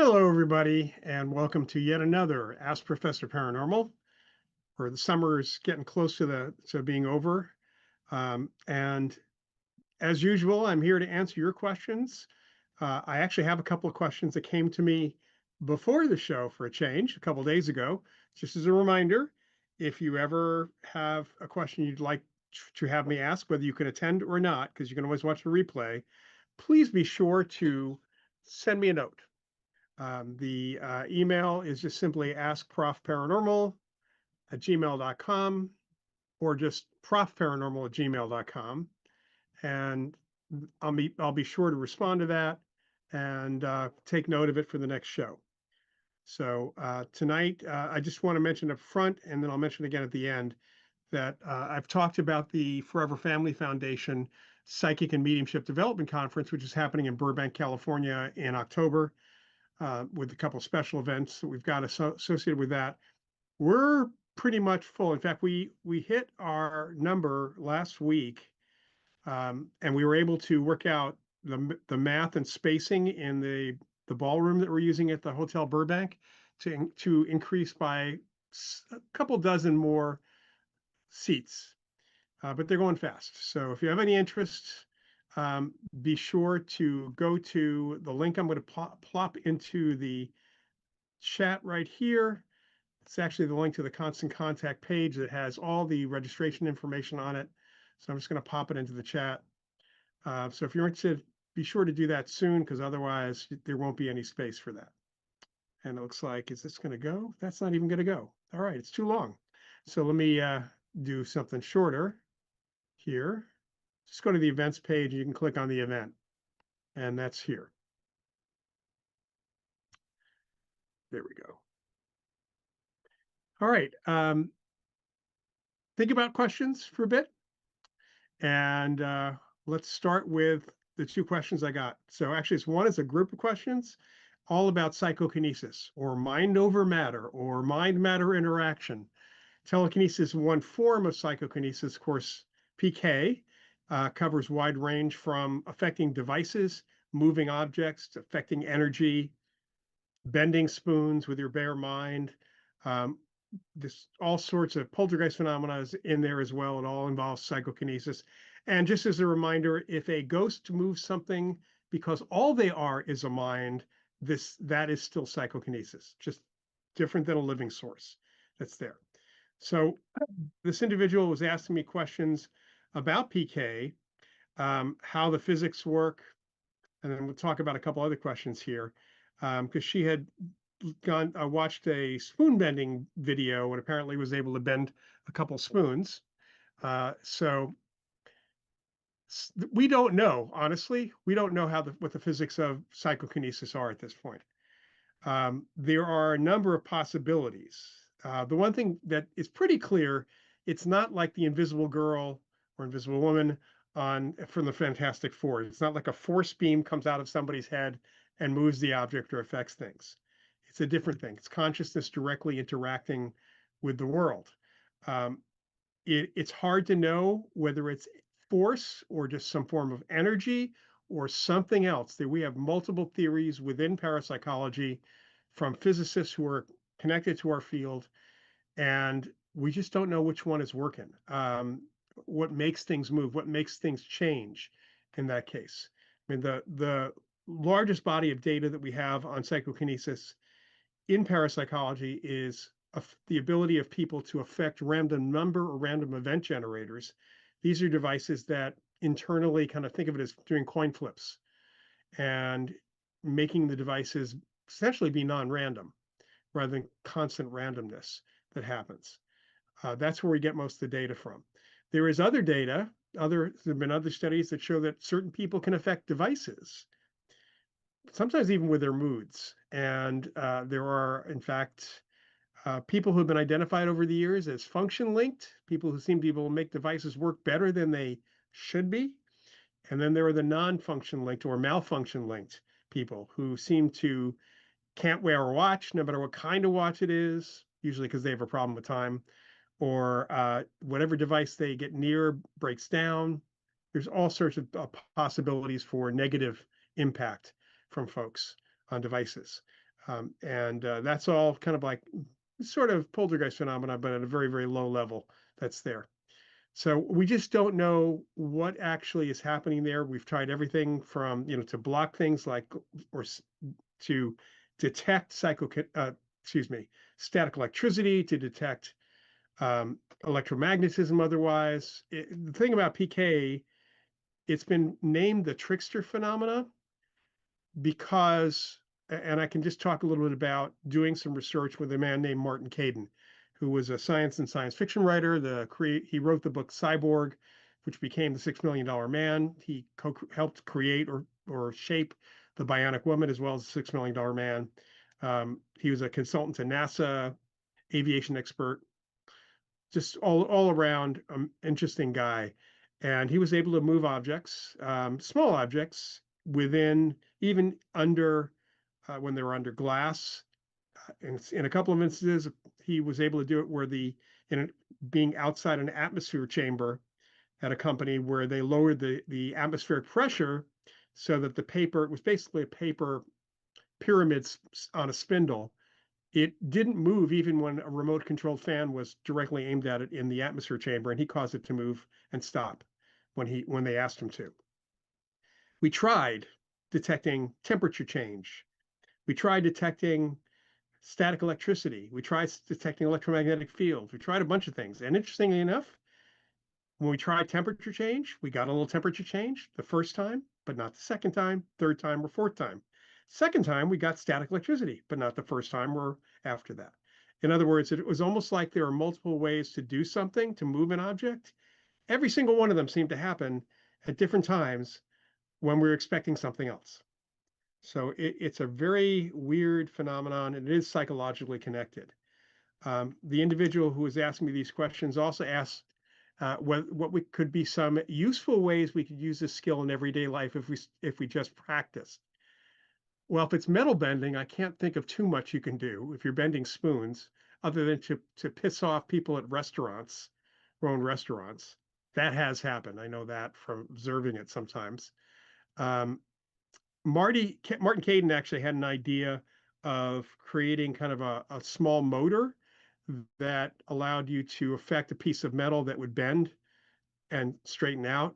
Hello, everybody, and welcome to yet another Ask Professor Paranormal, where the summer is getting close to being over. And as usual, I'm here to answer your questions. I actually have a couple of questions that came to me before the show for a change a couple of days ago. Just as a reminder, if you ever have a question you'd like to have me ask, whether you can attend or not, because you can always watch the replay, please be sure to send me a note. The email is just simply askprofparanormal@gmail.com or just profparanormal@gmail.com. And I'll be sure to respond to that and take note of it for the next show. So tonight, I just want to mention up front, and then I'll mention again at the end, that I've talked about the Forever Family Foundation Psychic and Mediumship Development Conference, which is happening in Burbank, California in October. With a couple of special events that we've got associated with that. We're pretty much full. In fact, we hit our number last week, and we were able to work out the math and spacing in the ballroom that we're using at the Hotel Burbank to increase by a couple dozen more seats. But they're going fast. So if you have any interest, be sure to go to the link I'm going to plop into the chat right here. It's actually the link to the Constant Contact page that has all the registration information on it. So I'm just going to pop it into the chat. So if you're interested, be sure to do that soon, because otherwise there won't be any space for that. And it looks like, is this going to go? That's not even going to go. All right, it's too long. So let me do something shorter here. Just go to the events page. You can click on the event, and that's here. There we go. All right. Think about questions for a bit. And let's start with the two questions I got. So actually, one is a group of questions all about psychokinesis, or mind over matter, or mind-matter interaction. Telekinesis is one form of psychokinesis. Of course, PK covers wide range from affecting devices, moving objects, affecting energy, bending spoons with your bare mind. This all sorts of poltergeist phenomena is in there as well. It all involves psychokinesis. And just as a reminder, if a ghost moves something because all they are is a mind, that is still psychokinesis, just different than a living source that's there. So this individual was asking me questions about PK, how the physics work, and then we'll talk about a couple other questions here, because she had watched a spoon bending video and apparently was able to bend a couple spoons. So we don't know, honestly, we don't know what the physics of psychokinesis are at this point. There are a number of possibilities. The one thing that is pretty clear, it's not like the Invisible Girl or Invisible Woman from the Fantastic Four. It's not like a force beam comes out of somebody's head and moves the object or affects things. It's a different thing. It's consciousness directly interacting with the world. It's hard to know whether it's force or just some form of energy or something else. We have multiple theories within parapsychology from physicists who are connected to our field, and we just don't know which one is working. What makes things move, what makes things change in that case. I mean, the largest body of data that we have on psychokinesis in parapsychology is the ability of people to affect random number or random event generators. These are devices that internally kind of think of it as doing coin flips and making the devices essentially be non-random rather than constant randomness that happens. That's where we get most of the data from. There is other data, there have been other studies that show that certain people can affect devices, sometimes even with their moods. And there are, in fact, people who have been identified over the years as function linked, people who seem to be able to make devices work better than they should be. And then there are the non-function linked or malfunction linked people who seem to can't wear a watch, no matter what kind of watch it is, usually because they have a problem with time, or whatever device they get near breaks down. There's all sorts of possibilities for negative impact from folks on devices. And that's all kind of like sort of poltergeist phenomena, but at a very, very low level that's there. So we just don't know what actually is happening there. We've tried everything from, to block things like, or to detect excuse me, static electricity, to detect electromagnetism otherwise. The thing about PK, it's been named the trickster phenomena because, and I can just talk a little bit about doing some research with a man named Martin Caidin, who was a science and science fiction writer. He wrote the book Cyborg, which became the $6 Million Man. He helped create or shape the Bionic Woman as well as the $6 Million Man. He was a consultant to NASA, aviation expert, just all around interesting guy. And he was able to move objects, small objects, within, even under, when they were under glass. In a couple of instances, he was able to do it where being outside an atmosphere chamber at a company where they lowered the atmospheric pressure so that the paper, it was basically a paper pyramid on a spindle. It didn't move even when a remote controlled fan was directly aimed at it in the atmosphere chamber, and he caused it to move and stop when they asked him to. We tried detecting temperature change. We tried detecting static electricity. We tried detecting electromagnetic fields. We tried a bunch of things. And interestingly enough, when we tried temperature change, we got a little temperature change the first time, but not the second time, third time, or fourth time. Second time, we got static electricity, but not the first time or after that. In other words, it was almost like there are multiple ways to do something, to move an object. Every single one of them seemed to happen at different times when we were expecting something else. So it's a very weird phenomenon, and it is psychologically connected. The individual who was asking me these questions also asked what we could be some useful ways we could use this skill in everyday life if we just practice. Well, if it's metal bending, I can't think of too much you can do if you're bending spoons, other than to piss off people at restaurants, our own restaurants. That has happened. I know that from observing it sometimes. Um, Martin Caidin actually had an idea of creating kind of a small motor that allowed you to affect a piece of metal that would bend and straighten out.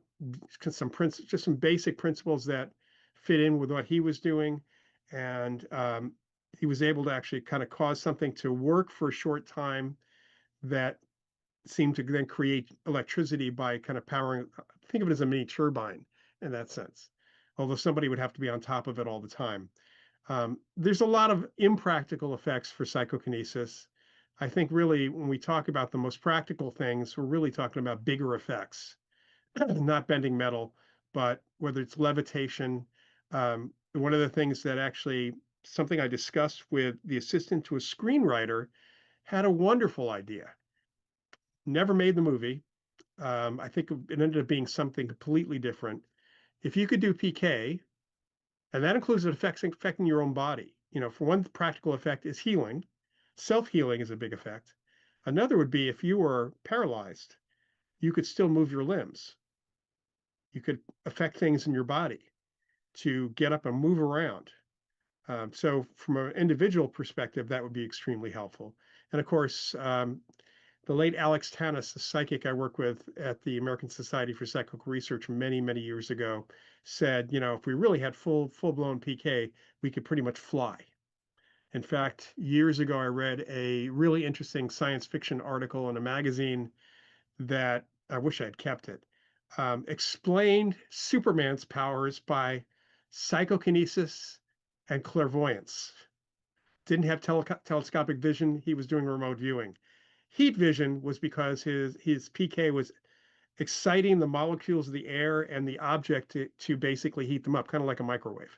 Just some basic principles that fit in with what he was doing, and he was able to actually kind of cause something to work for a short time that seemed to then create electricity by kind of powering. Think of it as a mini turbine in that sense, although somebody would have to be on top of it all the time. There's a lot of impractical effects for psychokinesis. I think really when we talk about the most practical things, we're really talking about bigger effects, not bending metal, but whether it's levitation. One of the things that actually, something I discussed with the assistant to a screenwriter, had a wonderful idea. Never made the movie. I think it ended up being something completely different. If you could do PK, and that includes affecting your own body. For one practical effect is healing. Self-healing is a big effect. Another would be if you were paralyzed, you could still move your limbs. You could affect things in your body to get up and move around. So from an individual perspective, that would be extremely helpful. And of course, the late Alex Tanis, the psychic I work with at the American Society for Psychic Research many, many years ago, said, if we really had full-blown PK, we could pretty much fly. In fact, years ago, I read a really interesting science fiction article in a magazine that I wish I had kept it, explained Superman's powers by psychokinesis and clairvoyance. Didn't have telescopic vision. He was doing remote viewing. Heat vision was because his PK was exciting the molecules of the air and the object to basically heat them up, kind of like a microwave.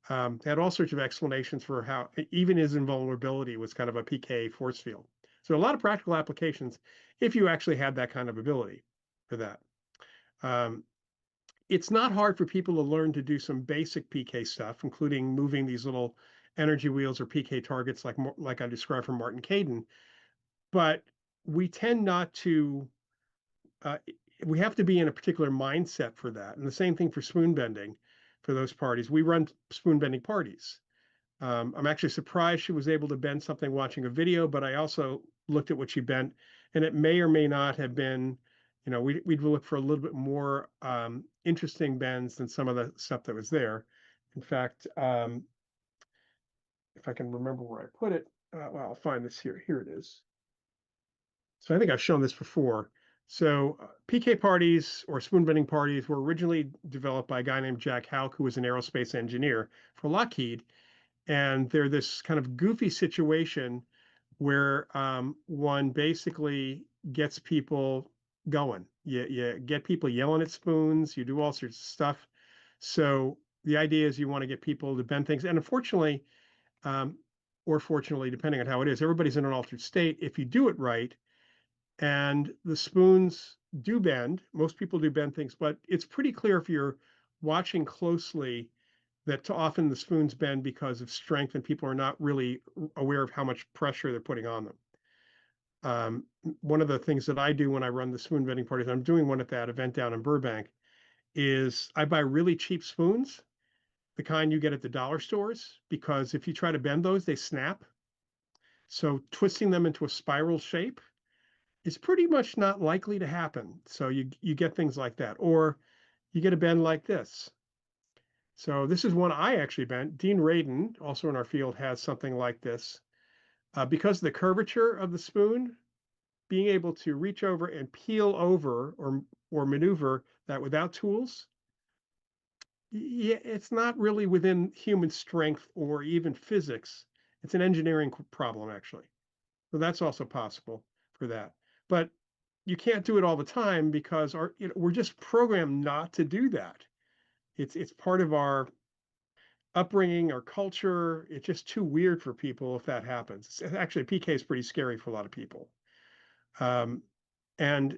Had all sorts of explanations for how even his invulnerability was kind of a PK force field. So a lot of practical applications if you actually had that kind of ability for that. It's not hard for people to learn to do some basic PK stuff, including moving these little energy wheels or PK targets like I described from Martin Caidin. But we tend not to, we have to be in a particular mindset for that. And the same thing for spoon bending for those parties. We run spoon bending parties. I'm actually surprised she was able to bend something watching a video, but I also looked at what she bent, and it may or may not have been, we'd look for a little bit more interesting bends than some of the stuff that was there. In fact, if I can remember where I put it, well, I'll find this here. Here it is. So I think I've shown this before. So PK parties or spoon bending parties were originally developed by a guy named Jack Houck, who was an aerospace engineer for Lockheed. And they're this kind of goofy situation where one basically gets people going. You get people yelling at spoons, you do all sorts of stuff. So the idea is you want to get people to bend things. And unfortunately, um, or fortunately, depending on how it is, everybody's in an altered state. If you do it right, and the spoons do bend, most people do bend things, but it's pretty clear if you're watching closely that too often the spoons bend because of strength and people are not really aware of how much pressure they're putting on them. One of the things that I do when I run the spoon bending parties, I'm doing one at that event down in Burbank, is I buy really cheap spoons, the kind you get at the dollar stores, because if you try to bend those, they snap. So twisting them into a spiral shape is pretty much not likely to happen. So you get things like that, or you get a bend like this. So this is one I actually bent. Dean Radin, also in our field, has something like this. Because of the curvature of the spoon, being able to reach over and peel over or maneuver that without tools, yeah, it's not really within human strength or even physics. It's an engineering problem, actually. So that's also possible for that. But you can't do it all the time because we're just programmed not to do that. It's part of our upbringing or culture. It's just too weird for people if that happens. Actually, PK is pretty scary for a lot of people. Um, and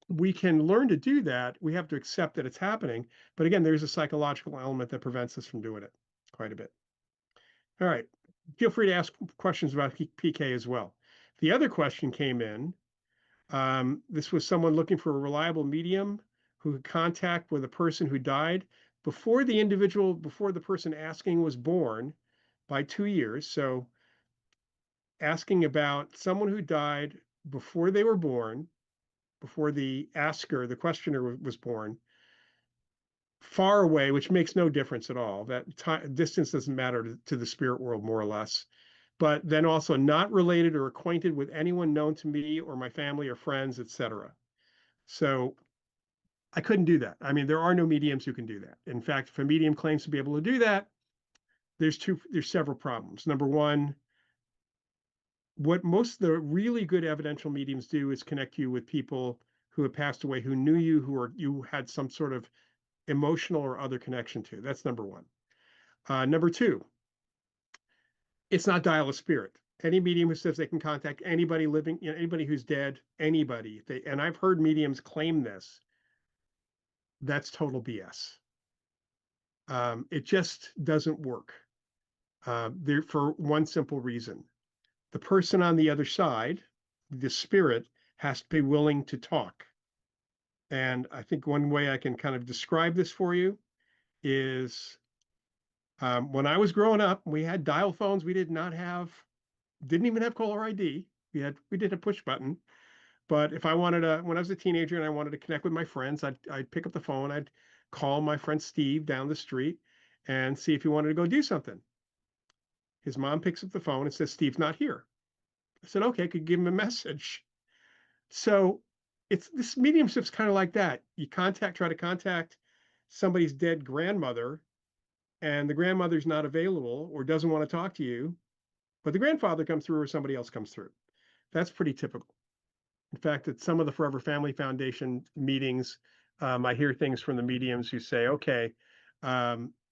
we can learn to do that. We have to accept that it's happening. But again, there's a psychological element that prevents us from doing it quite a bit. All right. Feel free to ask questions about PK as well. The other question came in. This was someone looking for a reliable medium who could contact with a person who died before the person asking was born by 2 years. So asking about someone who died before they were born, before the asker, the questioner was born, far away, which makes no difference at all. That distance doesn't matter to the spirit world, more or less. But then also not related or acquainted with anyone known to me or my family or friends, etc. So I couldn't do that. I mean, there are no mediums who can do that. In fact, if a medium claims to be able to do that, there's several problems. Number one, what most of the really good evidential mediums do is connect you with people who have passed away, who knew you, you had some sort of emotional or other connection to. That's number one. Number two, it's not dial a spirit. Any medium who says they can contact anybody living, anybody who's dead, anybody. And I've heard mediums claim this. That's total BS. It just doesn't work. There for one simple reason. The person on the other side, the spirit, has to be willing to talk. And I think one way I can kind of describe this for you is when I was growing up, we had dial phones. We didn't even have caller ID. We did a push button. But if I wanted to, when I was a teenager and I wanted to connect with my friends, I'd pick up the phone. I'd call my friend Steve down the street and see if he wanted to go do something. His mom picks up the phone and says, Steve's not here. I said, okay, I could give him a message. So this mediumship's kind of like that. You try to contact somebody's dead grandmother, and the grandmother's not available or doesn't want to talk to you, but the grandfather comes through or somebody else comes through. That's pretty typical. In fact, at some of the Forever Family Foundation meetings, I hear things from the mediums who say, okay,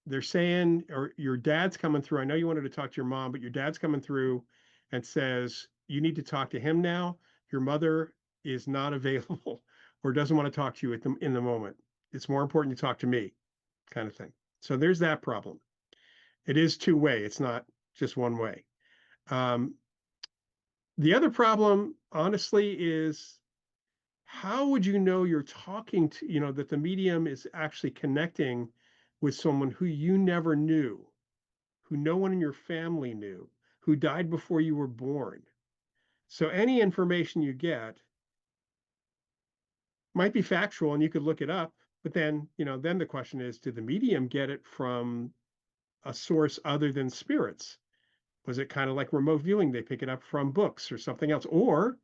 they're saying, or your dad's coming through. I know you wanted to talk to your mom, but your dad's coming through and says, you need to talk to him now. Your mother is not available or doesn't want to talk to you in the moment. It's more important to talk to me, kind of thing. So there's that problem. It is two-way. It's not just one way. The other problem, honestly, is how would you know you're talking to, that the medium is actually connecting with someone who you never knew, who no one in your family knew, who died before you were born. So any information you get might be factual and you could look it up, but then, then the question is, did the medium get it from a source other than spirits? Was it kind of like remote viewing? They pick it up from books or something else? Or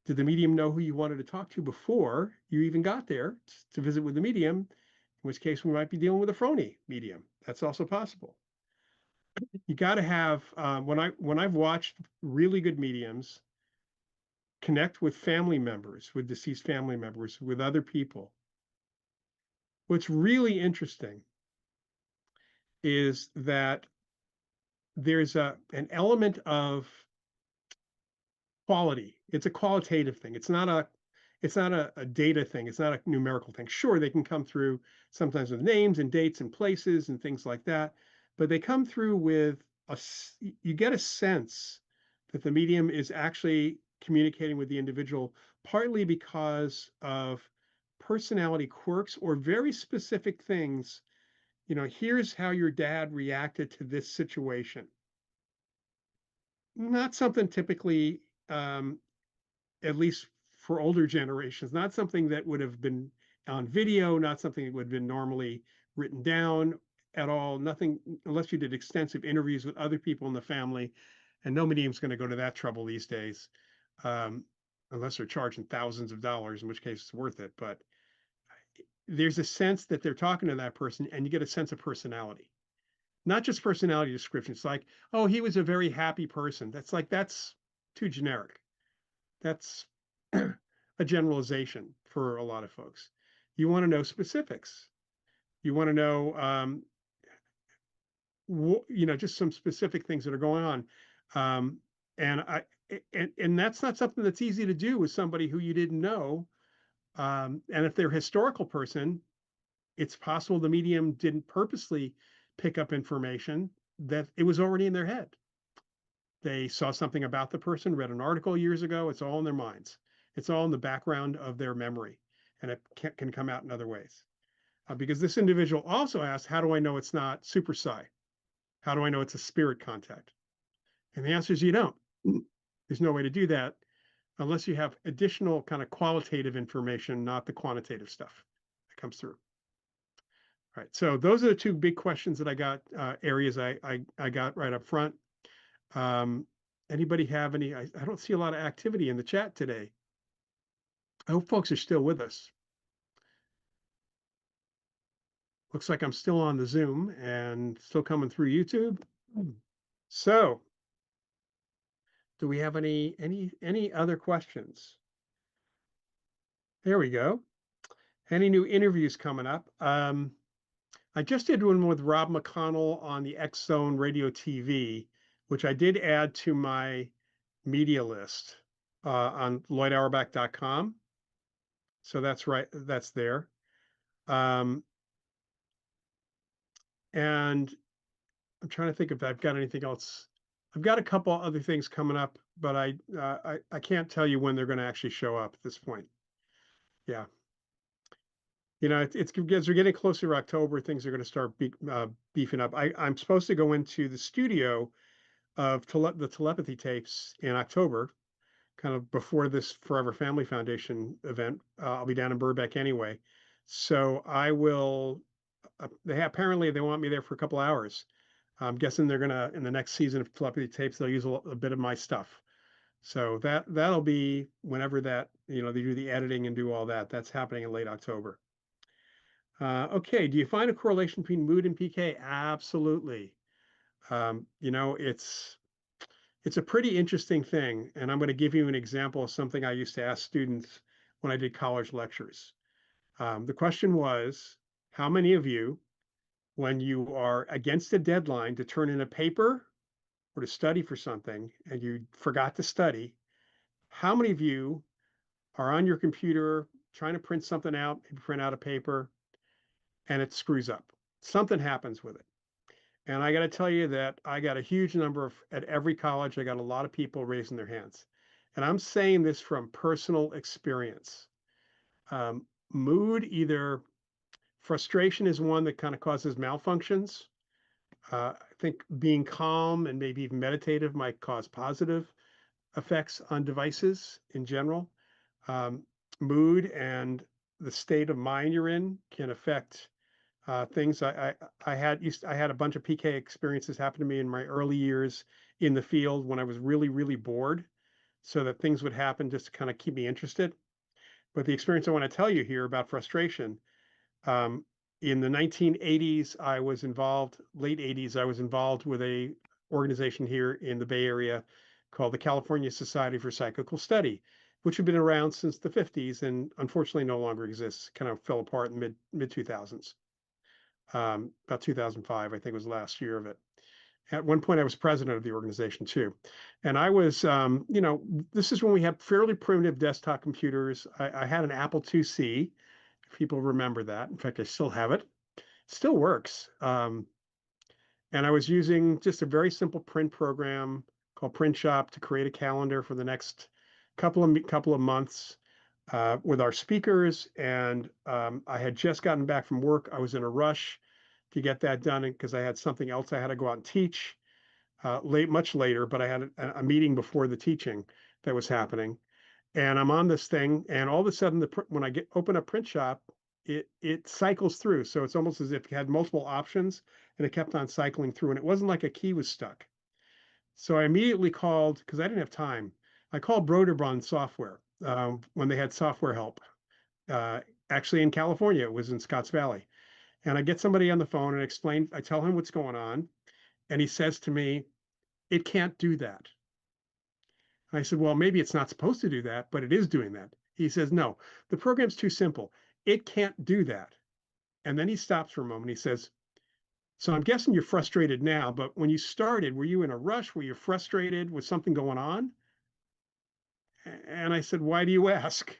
did the medium know who you wanted to talk to before you even got there to visit with the medium? In which case we might be dealing with a phony medium. That's also possible. You got to have when I've watched really good mediums connect with family members, with deceased family members, with other people. What's really interesting is that there's an element of quality. It's a qualitative thing. It's not a data thing. It's not a numerical thing. Sure, they can come through sometimes with names and dates and places and things like that, but they come through with you get a sense that the medium is actually communicating with the individual, partly because of personality quirks or very specific things. Here's how your dad reacted to this situation. Not something typically, at least for older generations, not something that would have been on video, not something that would have been normally written down at all. Nothing, unless you did extensive interviews with other people in the family. And no medium's going to go to that trouble these days, um, unless they're charging thousands of dollars, in which case it's worth it. But there's a sense that they're talking to that person, and you get a sense of personality, not just personality descriptions like, oh, he was a very happy person. That's too generic. That's a generalization for a lot of folks. You want to know specifics. You want to know, just some specific things that are going on. Um, and I and that's not something that's easy to do with somebody who you didn't know. And if they're a historical person, it's possible the medium didn't purposely pick up information that it was already in their head. They saw something about the person, read an article years ago. It's all in their minds. It's all in the background of their memory, and it can come out in other ways. Because this individual also asked, how do I know it's not super psi? How do I know it's a spirit contact? And the answer is you don't. There's no way to do that unless you have additional kind of qualitative information, not the quantitative stuff that comes through. All right. So those are the two big questions that I got, areas I got right up front. Anybody have any? I don't see a lot of activity in the chat today. I hope folks are still with us. Looks like I'm still on the Zoom and still coming through YouTube. So, do we have any other questions? There we go. Any new interviews coming up? I just did one with Rob McConnell on the X Zone Radio TV, which I did add to my media list on LloydAuerbach.com. So that's right. That's there. And I'm trying to think if I've got anything else. I've got a couple other things coming up, but I can't tell you when they're going to actually show up at this point. Yeah. It's as we're getting closer to October, things are going to start beefing up. I'm supposed to go into the studio of the telepathy tapes in October, kind of before this Forever Family Foundation event. I'll be down in Burbank anyway. So I will, apparently they want me there for a couple hours. I'm guessing they're gonna, in the next season of telepathy tapes, they'll use a bit of my stuff. So that'll be whenever that, they do the editing and do all that. That's happening in late October. Okay, do you find a correlation between mood and PK? Absolutely. It's a pretty interesting thing, and I'm going to give you an example of something I used to ask students when I did college lectures. The question was, how many of you, when you are against a deadline to turn in a paper or to study for something and you forgot to study, how many of you are on your computer trying to print something out, maybe print out a paper, and it screws up? Something happens with it. And I got to tell you that I got a huge number at every college. I got a lot of people raising their hands. And I'm saying this from personal experience. Mood, either frustration is one that kind of causes malfunctions. I think being calm and maybe even meditative might cause positive effects on devices in general. Um, Mood and the state of mind you're in can affect things. I had a bunch of PK experiences happen to me in my early years in the field when I was really, really bored, so that things would happen just to kind of keep me interested. But the experience I want to tell you here about frustration, um, in the 1980s, I was involved, late 80s, I was involved with a organization here in the Bay Area called the California Society for Psychical Study, which had been around since the 50s and unfortunately no longer exists. Kind of fell apart in the mid 2000s. About 2005, I think was the last year of it. At one point, I was president of the organization too. And I was, this is when we had fairly primitive desktop computers. I had an Apple IIc, if people remember that. In fact, I still have it. Still works. And I was using just a very simple print program called Print Shop to create a calendar for the next couple of months with our speakers. And I had just gotten back from work. I was in a rush to get that done because I had something else I had to go out and teach much later. But I had a meeting before the teaching that was happening, and I'm on this thing, and all of a sudden, when I open up Print Shop, it cycles through. So it's almost as if it had multiple options, and it kept on cycling through, and it wasn't like a key was stuck. So I immediately called because I didn't have time. I called Broderbund Software when they had software help. Uh, Actually, in California, it was in Scotts Valley, and I get somebody on the phone and explain. I tell him what's going on, and he says to me, "It can't do that." I said, well, maybe it's not supposed to do that, but it is doing that. He says, no, the program's too simple. It can't do that. And then he stops for a moment. He says, so I'm guessing you're frustrated now, but when you started, were you in a rush? Were you frustrated with something going on? And I said, why do you ask?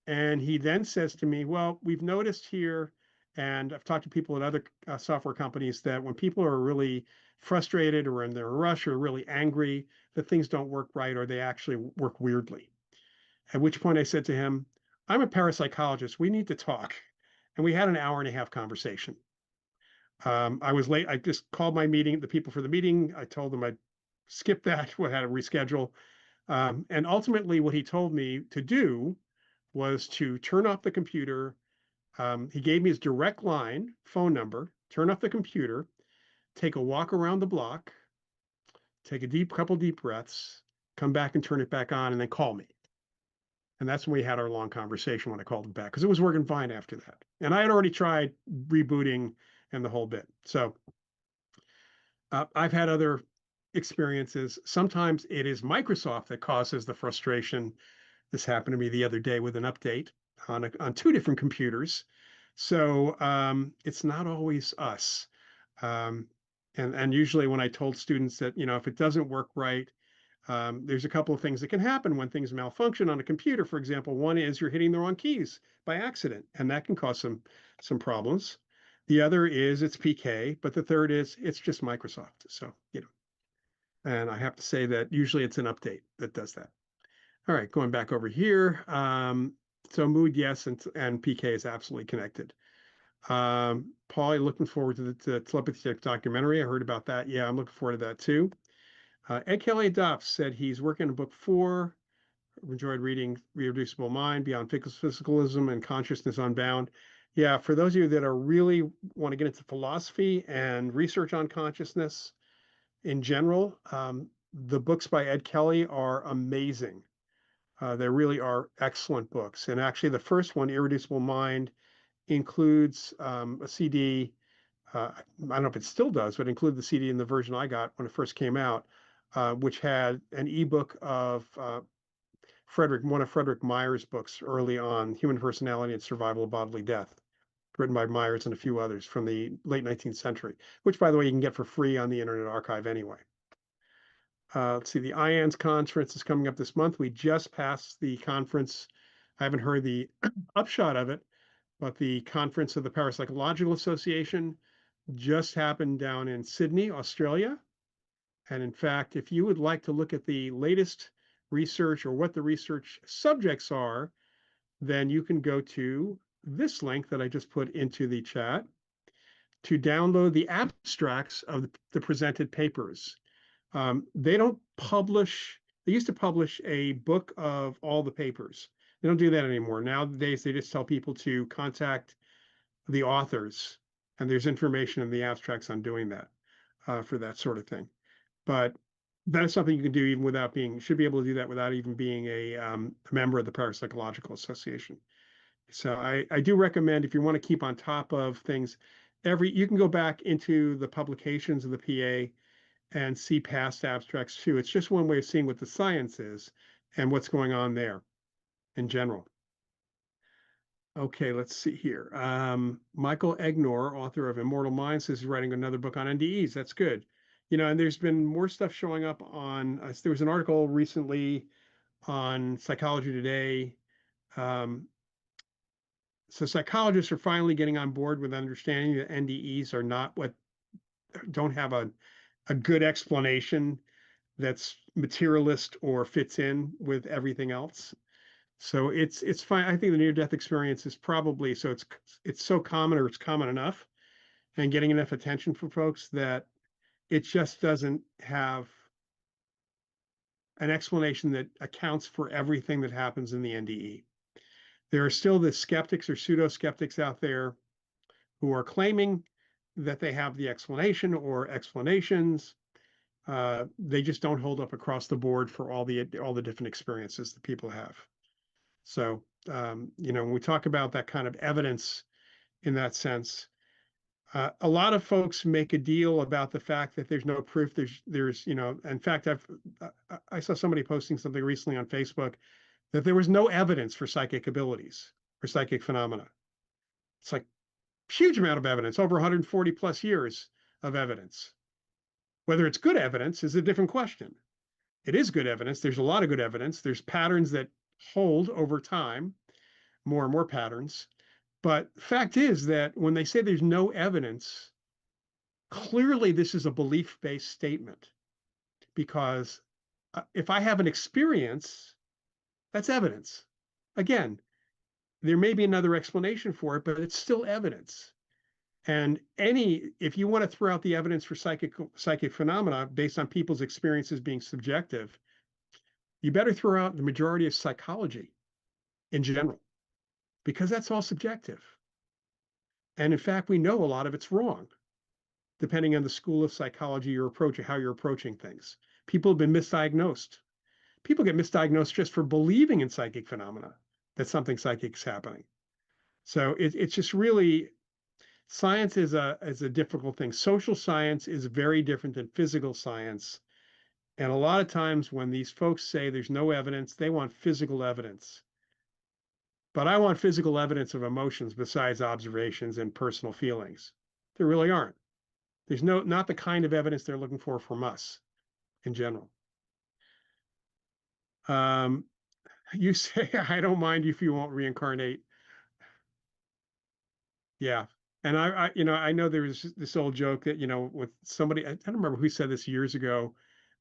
And he then says to me, well, we've noticed here, and I've talked to people at other software companies, that when people are really frustrated or in their rush or really angry, that things don't work right or they actually work weirdly. At which point I said to him, I'm a parapsychologist. We need to talk. And we had an hour and a half conversation. I was late. I just called my meeting, the people for the meeting. I told them I'd skip that, we had to reschedule. And ultimately, what he told me to do was to turn off the computer. He gave me his direct line phone number, turn off the computer, take a walk around the block, take a couple deep breaths, come back and turn it back on, and then call me. And that's when we had our long conversation when I called him back because it was working fine after that. And I had already tried rebooting and the whole bit. So I've had other experiences. Sometimes it is Microsoft that causes the frustration. This happened to me the other day with an update on two different computers. So it's not always us. Um, and usually when I told students that, if it doesn't work right, there's a couple of things that can happen when things malfunction on a computer. For example, one is you're hitting the wrong keys by accident, and that can cause some problems. The other is it's PK, but the third is it's just Microsoft. So, and I have to say that usually it's an update that does that. All right, going back over here. So mood, yes, and PK is absolutely connected. Paul, you're looking forward to the telepathy documentary. I heard about that. Yeah, I'm looking forward to that too. Ed Kelly Duff said he's working on book 4. Enjoyed reading Reproducible Mind, Beyond Physicalism, and Consciousness Unbound. Yeah, for those of you that are really want to get into philosophy and research on consciousness in general, the books by Ed Kelly are amazing. They really are excellent books. And actually, the first one, Irreducible Mind, includes a CD. I don't know if it still does, but included the CD in the version I got when it first came out, which had an ebook of one of Frederick Myers' books early on, Human Personality and Survival of Bodily Death, written by Myers and a few others from the late 19th century, which, by the way, you can get for free on the Internet Archive anyway. Let's see, the IANS conference is coming up this month. We just passed the conference. I haven't heard the upshot of it, but the conference of the Parapsychological Association just happened down in Sydney, Australia. And in fact, if you would like to look at the latest research or what the research subjects are, then you can go to this link that I just put into the chat. to download the abstracts of the presented papers. They don't publish, they used to publish a book of all the papers. They don't do that anymore. Nowadays, they just tell people to contact the authors, and there's information in the abstracts on doing that for that sort of thing. But that is something you can do even without being, should be able to do that without even being a member of the Parapsychological Association. So I do recommend, if you want to keep on top of things, you can go back into the publications of the PA and see past abstracts too. It's just one way of seeing what the science is and what's going on there in general. Okay, let's see here. Michael Egnor, author of Immortal Minds, is writing another book on NDEs. That's good. And there's been more stuff showing up on, there was an article recently on Psychology Today. So psychologists are finally getting on board with understanding that NDEs are not don't have a good explanation that's materialist or fits in with everything else. So it's fine. I think the near-death experience is probably, so it's so common, or it's common enough and getting enough attention from folks that it just doesn't have an explanation that accounts for everything that happens in the NDE. There are still the skeptics or pseudo-skeptics out there who are claiming that they have the explanation or explanations. They just don't hold up across the board for all the different experiences that people have. So, when we talk about that kind of evidence in that sense, a lot of folks make a deal about the fact that there's no proof. There's, in fact, I saw somebody posting something recently on Facebook that there was no evidence for psychic abilities or psychic phenomena. It's like huge amount of evidence, over 140 plus years of evidence. Whether it's good evidence is a different question. It is good evidence. There's a lot of good evidence. There's patterns that hold over time, more and more patterns. But fact is that when they say there's no evidence, clearly this is a belief-based statement, because if I have an experience, that's evidence. Again, there may be another explanation for it, but it's still evidence. And if you want to throw out the evidence for psychic phenomena based on people's experiences being subjective, you better throw out the majority of psychology in general, because that's all subjective. And in fact, we know a lot of it's wrong, depending on the school of psychology you're approaching, how you're approaching things. People have been misdiagnosed. People get misdiagnosed just for believing in psychic phenomena, that something psychic is happening. So it's just really, science is a difficult thing. Social science is very different than physical science. And a lot of times when these folks say there's no evidence, they want physical evidence. But I want physical evidence of emotions besides observations and personal feelings. There really aren't. There's not the kind of evidence they're looking for from us in general. You say, I don't mind if you won't reincarnate. Yeah. And I know there was this old joke that, with somebody, I don't remember who said this years ago,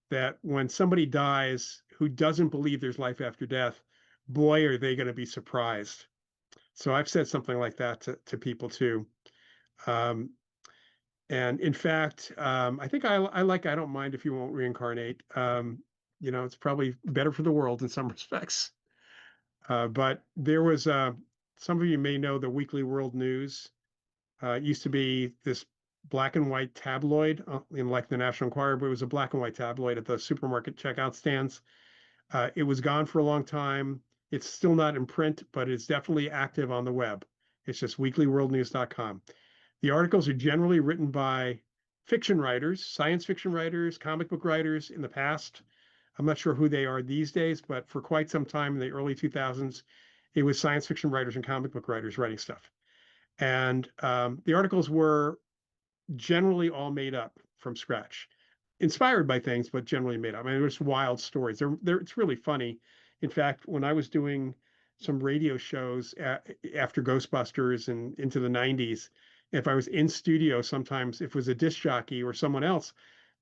that when somebody dies who doesn't believe there's life after death, boy, are they going to be surprised. So I've said something like that to people too. And in fact, I think I like, I don't mind if you won't reincarnate. It's probably better for the world in some respects. But there was, some of you may know the Weekly World News. It used to be this black and white tabloid in like the National Enquirer, but it was a black and white tabloid at the supermarket checkout stands. It was gone for a long time. It's still not in print, but it's definitely active on the web. It's just weeklyworldnews.com. The articles are generally written by fiction writers, science fiction writers, comic book writers in the past. I'm not sure who they are these days, but for quite some time in the early 2000s, it was science fiction writers and comic book writers writing stuff. And the articles were generally all made up from scratch, inspired by things, but generally made up. I mean, there's wild stories. It's really funny. In fact, when I was doing some radio shows after Ghostbusters and into the 90s, if I was in studio, sometimes if it was a disc jockey or someone else,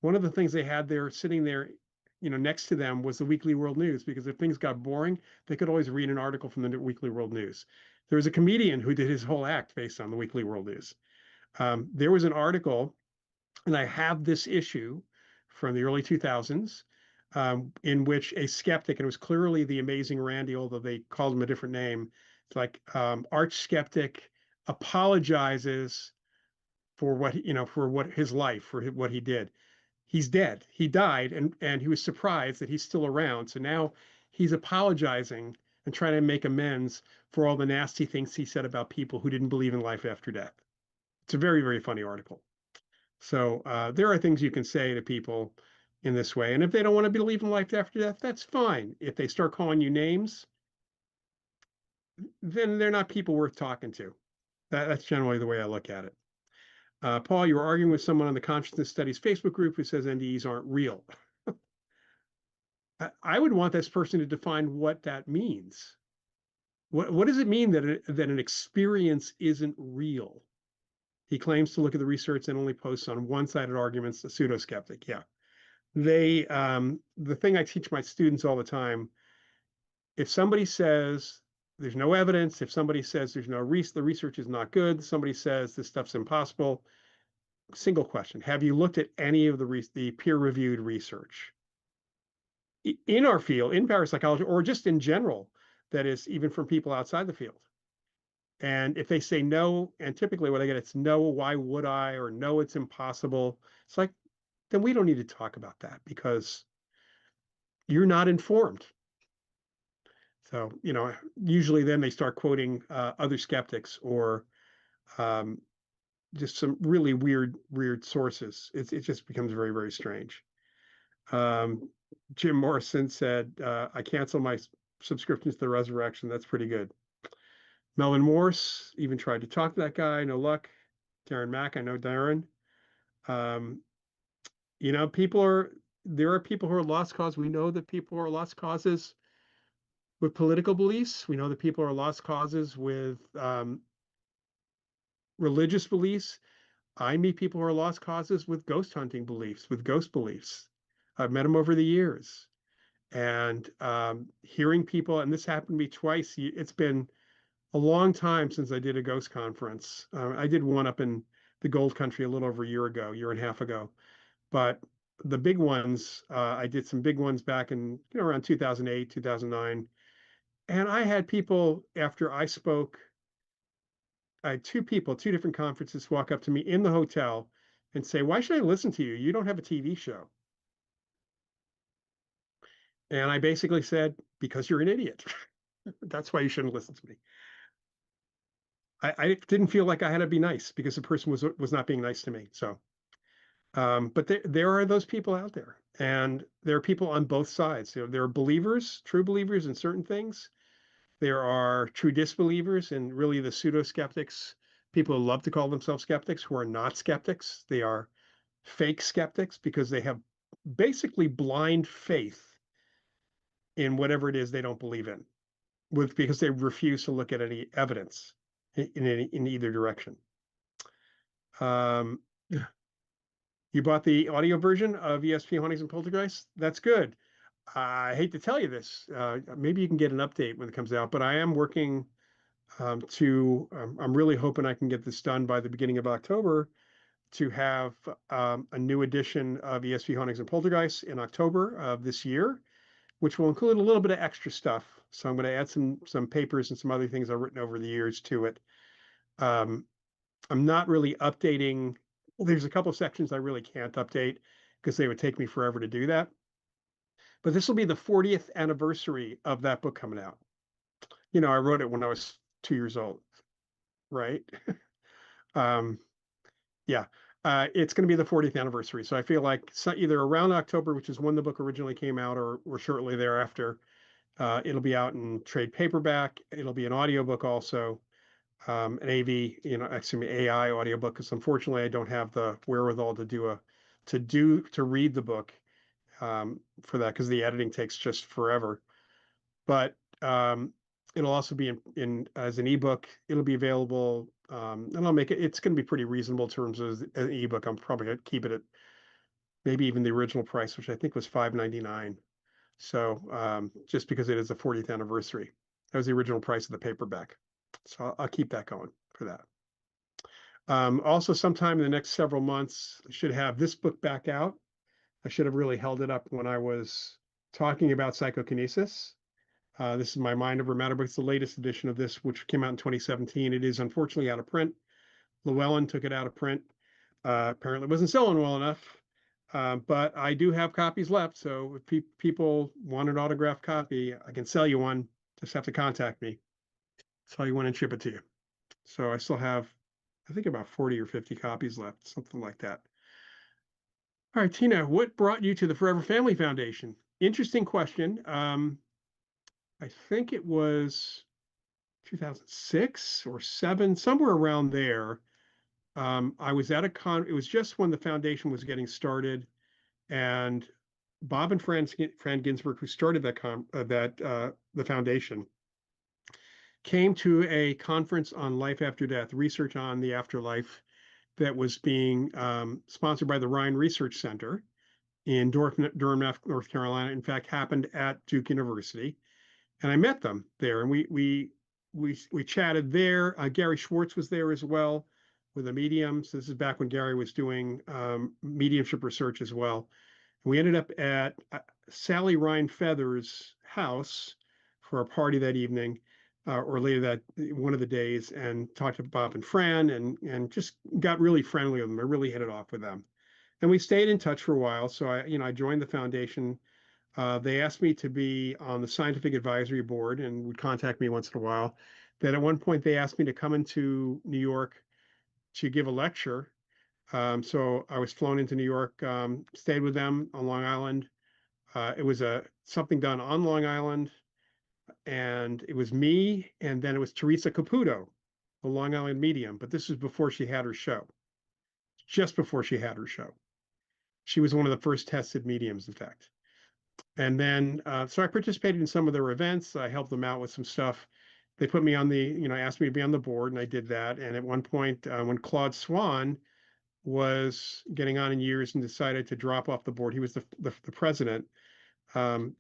one of the things they had there sitting there, next to them was the Weekly World News, because if things got boring, they could always read an article from the Weekly World News. There was a comedian who did his whole act based on the Weekly World News. There was an article, and I have this issue from the early 2000s, in which a skeptic, and it was clearly the amazing Randy, although they called him a different name. It's like arch skeptic apologizes for what for what his life, for what he did. He's dead. He died, and he was surprised that he's still around. So now he's apologizing and trying to make amends for all the nasty things he said about people who didn't believe in life after death. It's a very, very funny article. So there are things you can say to people in this way. And if they don't want to believe in life after death, that's fine. If they start calling you names, then they're not people worth talking to. That's generally the way I look at it. Paul, you were arguing with someone on the Consciousness Studies Facebook group who says NDEs aren't real. I would want this person to define what that means. What does it mean that an experience isn't real? He claims to look at the research and only posts on one-sided arguments, a pseudo-skeptic. Yeah. The thing I teach my students all the time, if somebody says there's no evidence, if somebody says there's no the research is not good, somebody says this stuff's impossible, single question: have you looked at any of the peer-reviewed research in our field, in parapsychology, or just in general, that is even from people outside the field? And if they say no, and typically what I get, it's no, why would I, or no, it's impossible. It's like, then we don't need to talk about that because you're not informed. So, usually then they start quoting other skeptics or um, just some really weird sources. It just becomes very, very strange. Um, Jim Morrison said, I cancel my subscriptions to the resurrection. That's pretty good. Melvin Morse even tried to talk to that guy. No luck. Darren Mack, I know Darren. Um, there are people who are lost cause. We know that people are lost causes with political beliefs. We know that people are lost causes with religious beliefs. I meet people who are lost causes with ghost hunting beliefs, with ghost beliefs. I've met them over the years. And hearing people, and this happened to me twice. It's been a long time since I did a ghost conference. I did one up in the Gold Country a little over a year and a half ago. But the big ones, I did some big ones back in around 2008, 2009. And I had people after I spoke, I had two different conferences walk up to me in the hotel and say, "Why should I listen to you? You don't have a TV show." And I basically said, "Because you're an idiot. That's why you shouldn't listen to me." I didn't feel like I had to be nice because the person was not being nice to me. So, but there are those people out there, and there are people on both sides. There are believers, true believers in certain things. There are true disbelievers, and really the pseudo skeptics, people who love to call themselves skeptics, who are not skeptics. They are fake skeptics because they have basically blind faith in whatever it is they don't believe in, because they refuse to look at any evidence in either direction. Um, you bought the audio version of ESP Hauntings and Poltergeists? That's good. I hate to tell you this. Maybe you can get an update when it comes out, but I am working I'm really hoping I can get this done by the beginning of October to have a new edition of ESP Hauntings and Poltergeists in October of this year, which will include a little bit of extra stuff. So I'm going to add some papers and some other things I've written over the years to it. Um, I'm not really updating. Well, there's a couple of sections I really can't update because they would take me forever to do that. But this will be the 40th anniversary of that book coming out. I wrote it when I was 2 years old, right? um, yeah, it's going to be the 40th anniversary. So I feel like either around October, which is when the book originally came out, or shortly thereafter, it'll be out in trade paperback. It'll be an audiobook also, an AV, AI audiobook, because unfortunately I don't have the wherewithal to read the book for that, because the editing takes just forever. But it'll also be in as an ebook. It'll be available, and I'll make it. It's going to be pretty reasonable in terms of an ebook. I'm probably going to keep it at maybe even the original price, which I think was $5.99. So just because it is the 40th anniversary, that was the original price of the paperback. So I'll keep that going for that. Also, sometime in the next several months, I should have this book back out. I should have really held it up when I was talking about psychokinesis. This is my Mind Over Matter book. It's the latest edition of this, which came out in 2017. It is unfortunately out of print. Llewellyn took it out of print. Apparently, it wasn't selling well enough. But I do have copies left. So if people want an autographed copy, I can sell you one. Just have to contact me. Sell you one and ship it to you. So I still have, I think, about 40 or 50 copies left, something like that. All right, Tina, what brought you to the Forever Family Foundation? Interesting question. I think it was 2006 or seven, somewhere around there. I was at it was just when the foundation was getting started, and Bob and Fran Ginsburg, who started the foundation, came to a conference on life after death, research on the afterlife, that was being sponsored by the Ryan Research Center in Durham, North Carolina. In fact, happened at Duke University, and I met them there, and we chatted there. Gary Schwartz was there as well with a medium. So this is back when Gary was doing mediumship research as well. And we ended up at Sally Ryan Feather's house for a party that evening, or later that one of the days, and talked to Bob and Fran, and just got really friendly with them. I really hit it off with them, and we stayed in touch for a while. So I joined the foundation. They asked me to be on the scientific advisory board and would contact me once in a while. Then at one point they asked me to come into New York to give a lecture. So I was flown into New York, stayed with them on Long Island. It was something done on Long Island, and it was me, and then it was Teresa Caputo, the Long Island medium. But this was before she had her show, just before she had her show. She was one of the first tested mediums, in fact. And then, so I participated in some of their events. I helped them out with some stuff. They put me on asked me to be on the board, and I did that. And at one point, when Claude Swan was getting on in years and decided to drop off the board, he was the president. Um,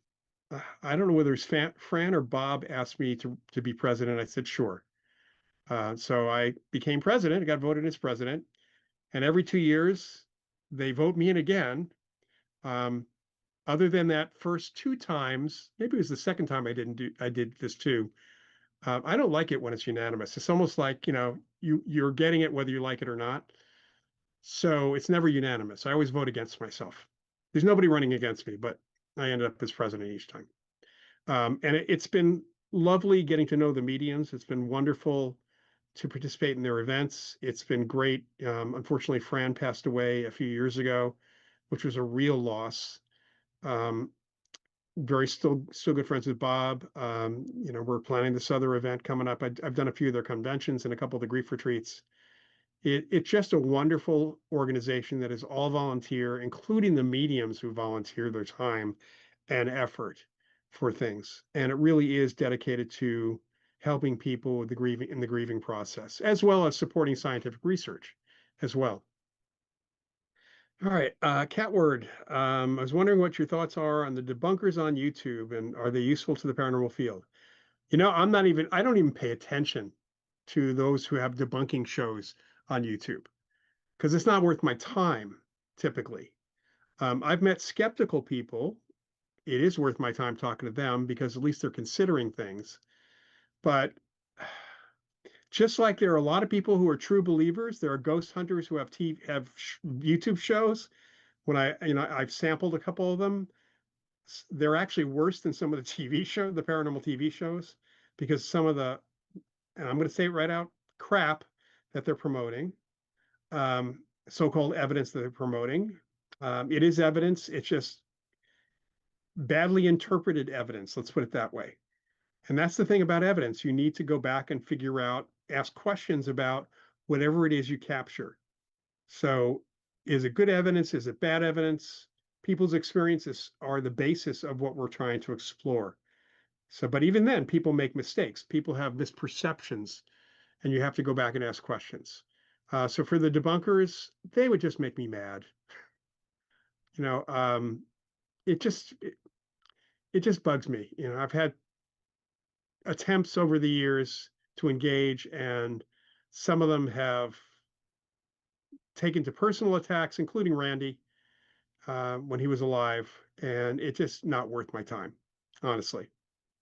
I don't know whether it's Fran or Bob asked me to be president. I said, sure. So I became president. I got voted as president. And every 2 years, they vote me in again. Other than that first two times, maybe it was the second time I did this too. I don't like it when it's unanimous. It's almost like, you're getting it whether you like it or not. So it's never unanimous. I always vote against myself. There's nobody running against me, but I ended up as president each time. And it's been lovely getting to know the mediums. It's been wonderful to participate in their events. It's been great. Unfortunately, Fran passed away a few years ago, which was a real loss. Still good friends with Bob. We're planning this other event coming up. I've done a few of their conventions and a couple of the grief retreats. It's just a wonderful organization that is all volunteer, including the mediums who volunteer their time and effort for things. And it really is dedicated to helping people with the grieving process, as well as supporting scientific research as well. All right, Catword, I was wondering what your thoughts are on the debunkers on YouTube, and are they useful to the paranormal field? I don't even pay attention to those who have debunking shows on YouTube, because it's not worth my time, typically. I've met skeptical people. It is worth my time talking to them because at least they're considering things. But just like there are a lot of people who are true believers, there are ghost hunters who have YouTube shows. I've sampled a couple of them. They're actually worse than some of the paranormal TV shows, because some of and I'm going to say it right out, crap that they're promoting, so-called evidence that they're promoting. It is evidence. It's just badly interpreted evidence. Let's put it that way. And that's the thing about evidence. You need to go back and figure out, ask questions about whatever it is you capture. So is it good evidence? Is it bad evidence? People's experiences are the basis of what we're trying to explore. So, but even then, people make mistakes. People have misperceptions, and you have to go back and ask questions. So for the debunkers, they would just make me mad. It just it just bugs me. I've had attempts over the years to engage, and some of them have taken to personal attacks, including Randy, when he was alive, and it's just not worth my time, honestly.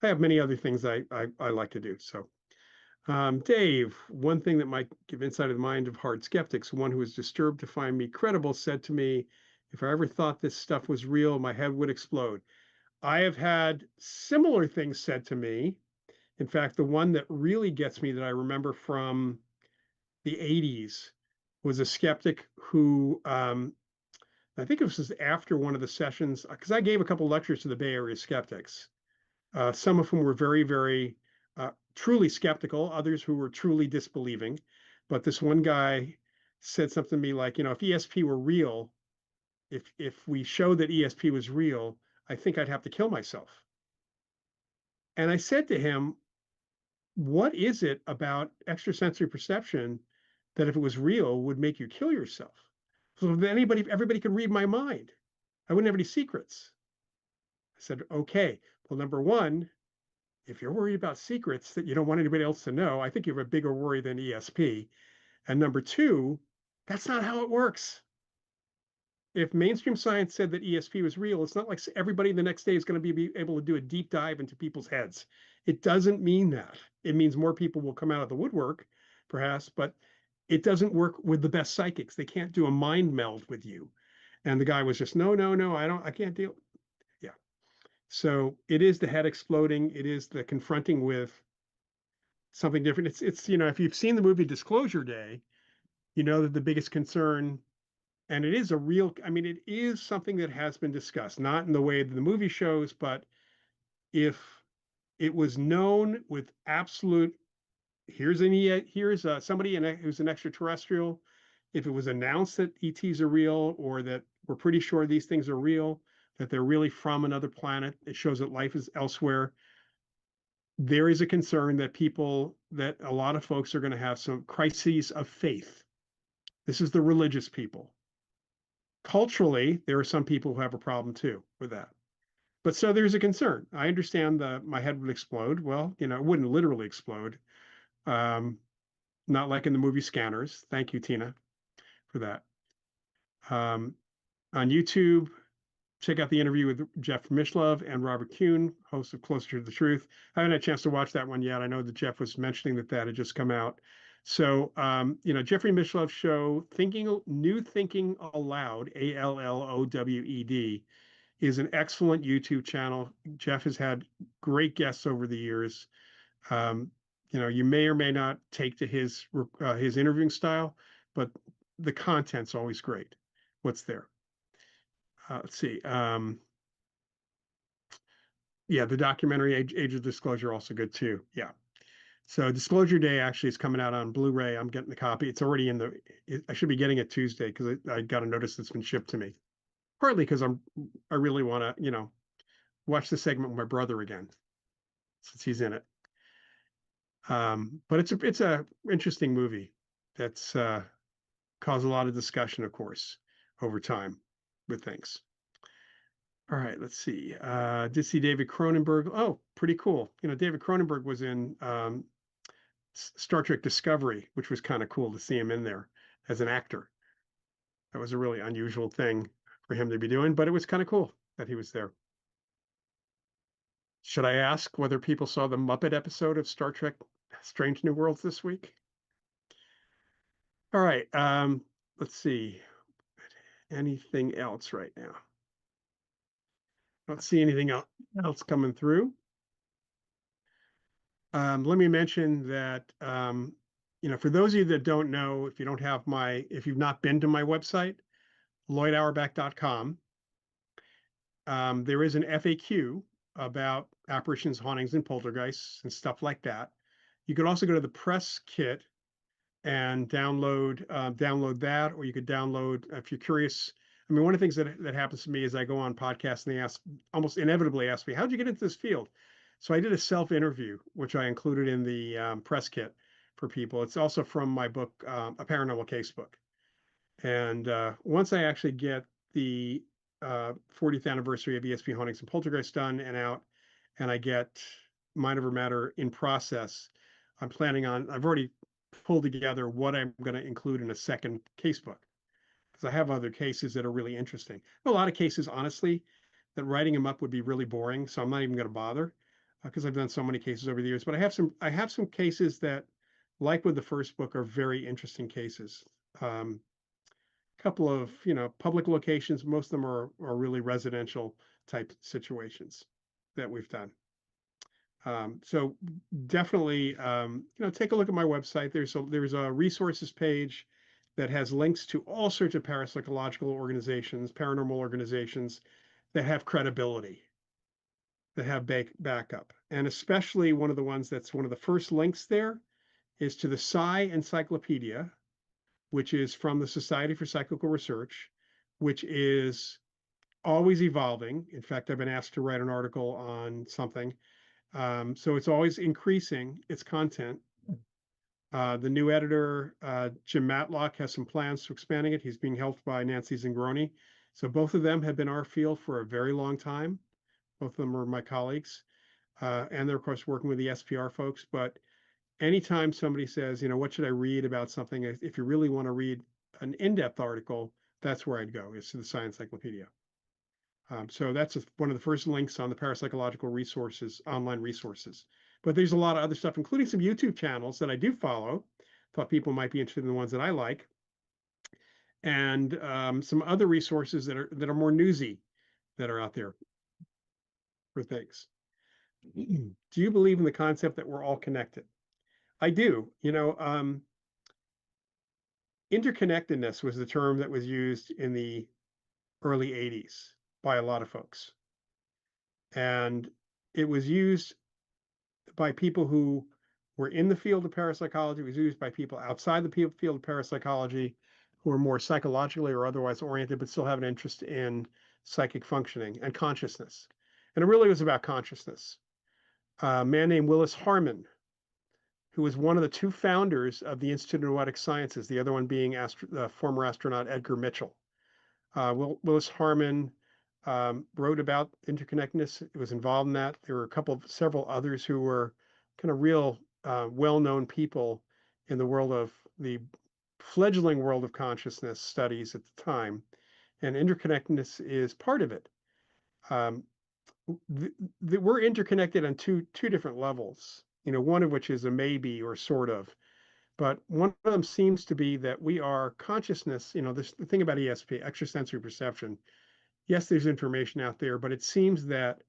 I have many other things I like to do. So, Dave, one thing that might give insight of the mind of hard skeptics, one who was disturbed to find me credible, said to me, if I ever thought this stuff was real, my head would explode. I have had similar things said to me. In fact, the one that really gets me that I remember from the 80s was a skeptic who, I think it was just after one of the sessions, because I gave a couple lectures to the Bay Area skeptics, some of whom were very, very truly skeptical, others who were truly disbelieving. But this one guy said something to me like, if ESP were real, if we showed that ESP was real, I think I'd have to kill myself. And I said to him, what is it about extrasensory perception that if it was real would make you kill yourself? So that everybody could read my mind. I wouldn't have any secrets. I said, okay, well, number one, if you're worried about secrets that you don't want anybody else to know, I think you have a bigger worry than ESP. And number two, that's not how it works. If mainstream science said that ESP was real, it's not like everybody the next day is going to be able to do a deep dive into people's heads. It doesn't mean that. It means more people will come out of the woodwork, perhaps, but it doesn't work with the best psychics. They can't do a mind meld with you. And the guy was just, no, no, no, I can't deal. Yeah. So it is the head exploding. It is the confronting with something different. It's if you've seen the movie Disclosure Day, you know that the biggest concern, and it is a real, I mean, it is something that has been discussed, not in the way that the movie shows, but if it was known with absolute, here's somebody who's an extraterrestrial, if it was announced that ETs are real, or that we're pretty sure these things are real, that they're really from another planet, it shows that life is elsewhere. There is a concern that a lot of folks are going to have some crises of faith. This is the religious people. Culturally, there are some people who have a problem too with that. But so there's a concern. I understand that my head would explode. Well, it wouldn't literally explode. Um, Not like in the movie Scanners. Thank you, Tina, for that. Um, on YouTube, check out the interview with Jeff Mishlove and Robert Kuhn, hosts of Closer to the Truth. I haven't had a chance to watch that one yet. I know that Jeff was mentioning that had just come out. So, Jeffrey Mishlove's show, New Thinking Aloud, ALLOWED, is an excellent YouTube channel. Jeff has had great guests over the years. You may or may not take to his interviewing style, but the content's always great. What's there? Let's see. Yeah, the documentary Age of Disclosure also good too. Yeah. So Disclosure Day actually is coming out on Blu-ray. I'm getting the copy. It's already I should be getting it Tuesday because I got a notice that's been shipped to me. Partly because I really want to, watch the segment with my brother again since he's in it. But it's a interesting movie that's caused a lot of discussion, of course, over time with things. All right, let's see. Did see David Cronenberg. Oh, pretty cool. David Cronenberg was in Star Trek Discovery, which was kind of cool to see him in there as an actor. That was a really unusual thing for him to be doing, but it was kind of cool that he was there. Should I ask whether people saw the Muppet episode of Star Trek Strange New Worlds this week? All right. Let's see. Anything else right now? I don't see anything else coming through. Let me mention that, for those of you that don't know, if you've not been to my website, lloydauerbach.com, there is an FAQ about apparitions, hauntings, and poltergeists and stuff like that. You could also go to the press kit and download that, or you could download, if you're curious. I mean, one of the things that happens to me is I go on podcasts and they almost inevitably ask me, how'd you get into this field? So I did a self-interview, which I included in the press kit for people. It's also from my book, A Paranormal Casebook. And once I actually get the 40th anniversary of ESP Hauntings and Poltergeist done and out, and I get Mind Over Matter in process, I've already pulled together what I'm going to include in a second casebook. because I have other cases that are really interesting. A lot of cases, honestly, that writing them up would be really boring, so I'm not even going to bother because I've done so many cases over the years. But I have some cases that, like with the first book, are very interesting cases. Um, Couple of public locations. Most of them are really residential type situations that we've done. So definitely, take a look at my website. There's a resources page that has links to all sorts of parapsychological organizations, paranormal organizations that have credibility, that have backup, and especially one of the ones that's one of the first links there is to the Psi Encyclopedia, which is from the Society for Psychical Research, which is always evolving. In fact, I've been asked to write an article on something. So it's always increasing its content. The new editor, Jim Matlock, has some plans to expanding it. He's being helped by Nancy Zingroni. So both of them have been our field for a very long time. Both of them are my colleagues. And they're, of course, working with the SPR folks. But anytime somebody says, what should I read about something? If you really want to read an in-depth article, that's where I'd go, is to the Science Encyclopedia. So that's one of the first links on the parapsychological resources, online resources. But there's a lot of other stuff, including some YouTube channels that I do follow. Thought people might be interested in the ones that I like, and some other resources that are more newsy that are out there for things. Do you believe in the concept that we're all connected? I do. Interconnectedness was the term that was used in the early 80s by a lot of folks. And it was used by people who were in the field of parapsychology. It was used by people outside the field of parapsychology who are more psychologically or otherwise oriented, but still have an interest in psychic functioning and consciousness. And it really was about consciousness. A man named Willis Harman, who was one of the two founders of the Institute of Noetic Sciences, the other one being former astronaut Edgar Mitchell. Willis Harman wrote about interconnectedness. It was involved in that. There were several others who were kind of real well-known people in the fledgling world of consciousness studies at the time, and interconnectedness is part of it. We're interconnected on two different levels. One of which is a maybe or sort of. But one of them seems to be that we are consciousness. The thing about ESP, extrasensory perception. Yes, there's information out there, but it seems that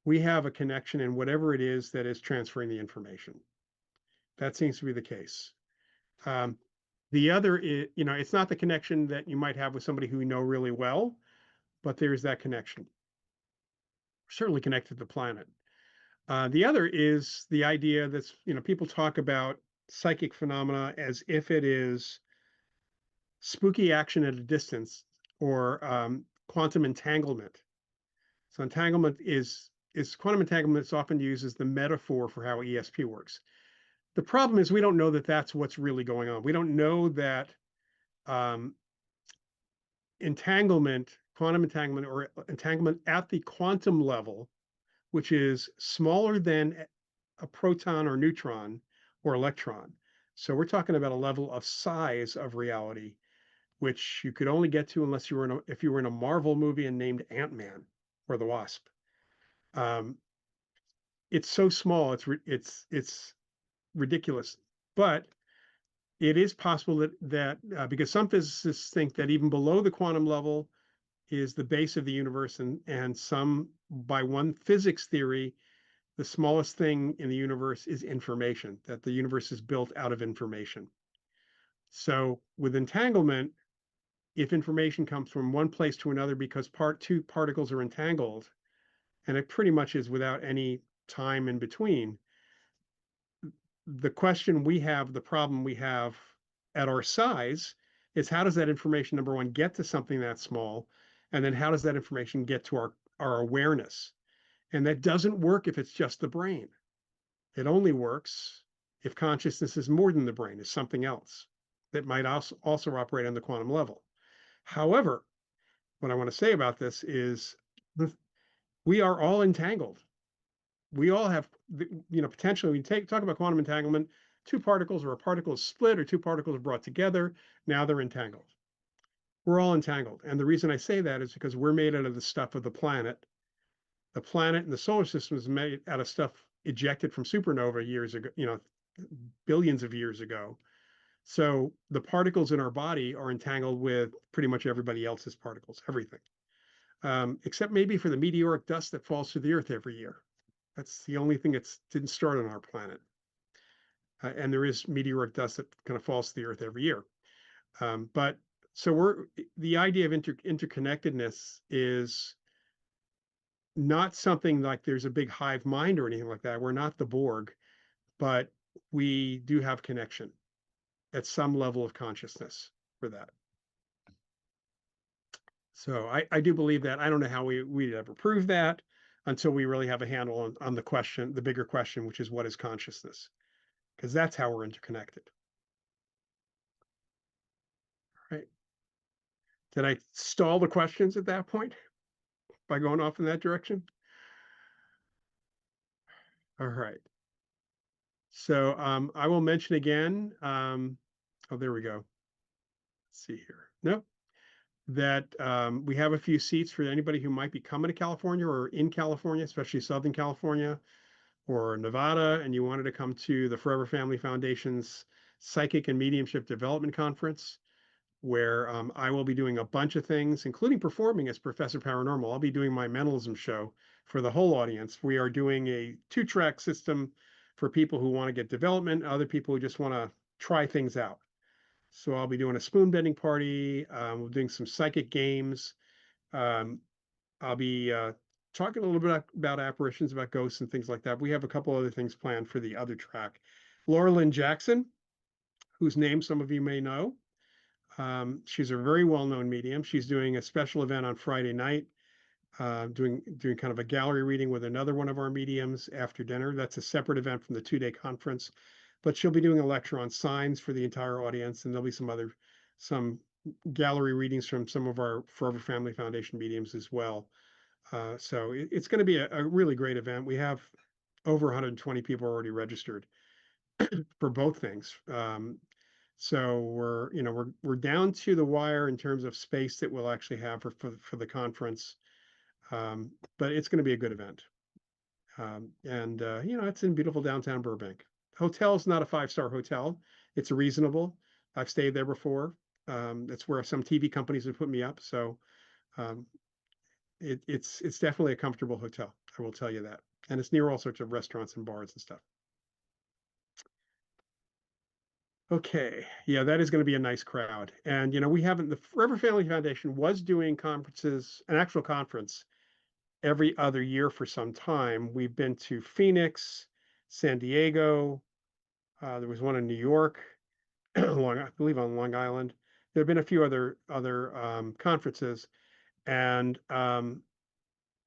we have a connection in whatever it is that is transferring the information. That seems to be the case. The other is, it's not the connection that you might have with somebody who you know really well, but there's that connection. We're certainly connected to the planet. The other is the idea that people talk about psychic phenomena as if it is spooky action at a distance or quantum entanglement. So quantum entanglement is often used as the metaphor for how ESP works. The problem is we don't know that that's what's really going on. We don't know that quantum entanglement or entanglement at the quantum level, which is smaller than a proton or neutron or electron. So we're talking about a level of size of reality, which you could only get to unless if you were in a Marvel movie and named Ant-Man or the Wasp. It's so small, it's ridiculous, but it is possible that because some physicists think that even below the quantum level is the base of the universe, and some, by one physics theory, the smallest thing in the universe is information, that the universe is built out of information. So with entanglement, if information comes from one place to another because two particles are entangled, and it pretty much is without any time in between, the problem we have at our size is, how does that information, number one, get to something that small? And then how does that information get to our awareness? And that doesn't work if it's just the brain. It only works if consciousness is more than the brain, is something else that might also operate on the quantum level. However, what I want to say about this is we are all entangled. We all have, potentially, we talk about quantum entanglement, two particles, or a particle is split, or two particles are brought together. Now they're entangled. We're all entangled. And the reason I say that is because we're made out of the stuff of the planet. The planet and the solar system is made out of stuff ejected from supernova years ago, billions of years ago. So the particles in our body are entangled with pretty much everybody else's particles, everything, except maybe for the meteoric dust that falls to the Earth every year. That's the only thing that didn't start on our planet. And there is meteoric dust that kind of falls to the Earth every year. But so the idea of interconnectedness is not something like there's a big hive mind or anything like that. We're not the Borg, but we do have connection at some level of consciousness for that. So I do believe that. I don't know how we'd ever prove that until we really have a handle on the question, the bigger question, which is what is consciousness? Because that's how we're interconnected. Right. Did I stall the questions at that point by going off in that direction? All right. So I will mention again. Oh, there we go. Let's see here. Nope. That we have a few seats for anybody who might be coming to California or in California, especially Southern California or Nevada, and you wanted to come to the Forever Family Foundation's Psychic and Mediumship Development Conference, where I will be doing a bunch of things, including performing as Professor Paranormal. I'll be doing my mentalism show for the whole audience. We are doing a 2-track system for people who want to get development, other people who just want to try things out. So I'll be doing a spoon bending party. We're doing some psychic games. Um, I'll be talking a little bit about apparitions, about ghosts and things like that. We have a couple other things planned for the other track. Laura Lynn Jackson, whose name some of you may know. She's a very well-known medium. She's doing a special event on Friday night, doing kind of a gallery reading with another one of our mediums after dinner. That's a separate event from the 2-day conference, but she'll be doing a lecture on signs for the entire audience, and there'll be some gallery readings from some of our Forever Family Foundation mediums as well. So it's going to be a really great event. We have over 120 people already registered for both things. So we're down to the wire in terms of space that we'll actually have for the conference, but it's going to be a good event. And it's in beautiful downtown Burbank. Hotel's not a 5-star hotel. It's reasonable. I've stayed there before. That's where some TV companies have put me up. So it's definitely a comfortable hotel. I will tell you that. And it's near all sorts of restaurants and bars and stuff. Okay. Yeah, that is going to be a nice crowd. And, the Forever Family Foundation was doing conferences, an actual conference every other year for some time. We've been to Phoenix, San Diego. There was one in New York, I believe on Long Island. There have been a few other conferences. And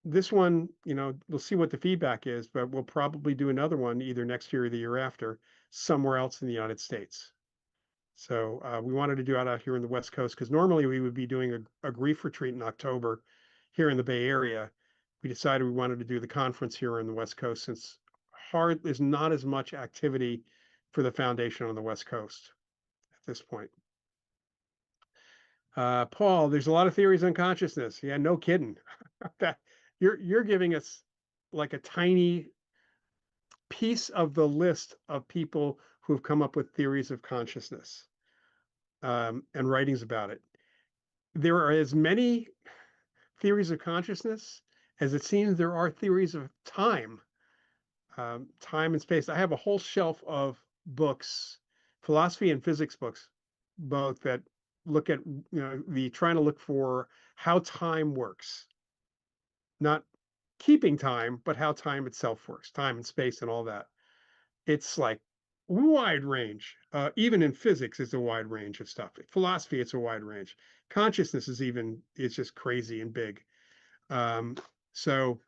this one, we'll see what the feedback is, but we'll probably do another one either next year or the year after, somewhere else in the United States. So we wanted to do it out here in the West Coast because normally we would be doing a grief retreat in October here in the Bay Area. We decided we wanted to do the conference here in the West Coast since there's not as much activity for the foundation on the West Coast at this point. Paul, there's a lot of theories on consciousness. Yeah, no kidding. You're giving us like a tiny piece of the list of people who've come up with theories of consciousness and writings about it. There are as many theories of consciousness as it seems there are theories of time, time and space. I have a whole shelf of books, philosophy and physics books, both that look at trying to look for how time works, not keeping time, but how time itself works, time and space and all that. It's like wide range. Even in physics, it's a wide range of stuff. Philosophy, it's a wide range. Consciousness it's just crazy and big. So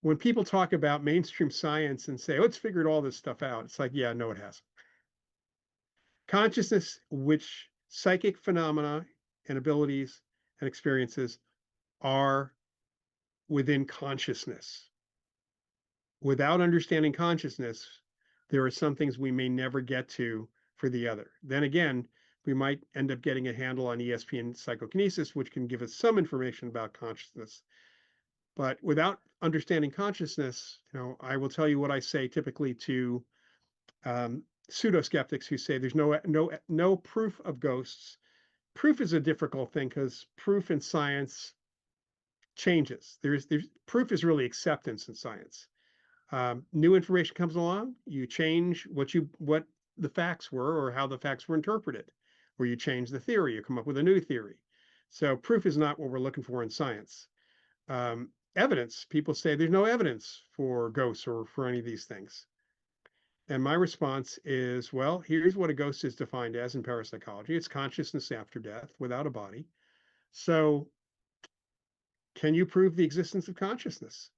when people talk about mainstream science and say, oh, it's figured all this stuff out, it's like, yeah, no, it hasn't. Consciousness, which psychic phenomena and abilities and experiences are within consciousness. Without understanding consciousness, there are some things we may never get to for the other. Then again, we might end up getting a handle on ESP and psychokinesis, which can give us some information about consciousness. But without understanding consciousness, I will tell you what I say typically to pseudo skeptics who say there's no proof of ghosts. Proof is a difficult thing because proof in science changes. There's proof is really acceptance in science. New information comes along, you change what the facts were or how the facts were interpreted, or you change the theory, you come up with a new theory. So proof is not what we're looking for in science. Evidence, people say there's no evidence for ghosts or for any of these things. And my response is, well, here's what a ghost is defined as in parapsychology. It's consciousness after death without a body. So can you prove the existence of consciousness?